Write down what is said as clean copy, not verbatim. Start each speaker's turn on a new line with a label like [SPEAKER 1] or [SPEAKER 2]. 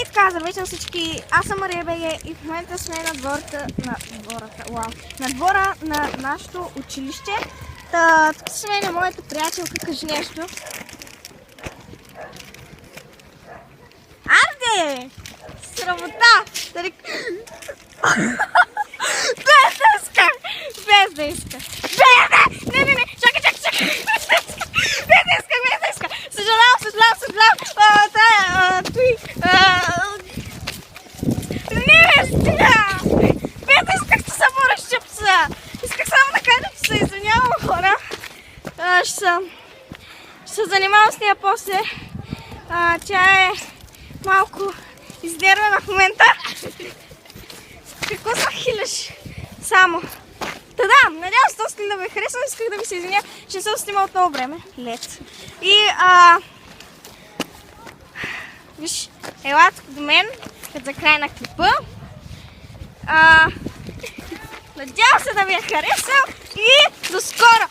[SPEAKER 1] И така, здравейте на всички, аз съм Мария Беге и в момента сме на двора на нашето училище. Тук с мен е моята приятелка, кажи нещо. Арде! Срамота! Без да иска! Не! Чакай! Без да иска! Съжалявам! Не, стига! Без да исках да се разчепца! Исках само да кажа, че се извинявам, хора. Ще се занимавам с нея после. Тя е малко изнервена в момента. Какво се хилиш? Само. Да, надявам се този да ме харесва, исках да ви се извиня, че не съм снимал много време. Лед. И виж, елате до мен, като за край на клипа. Надявам се да ви е харесал и до скоро!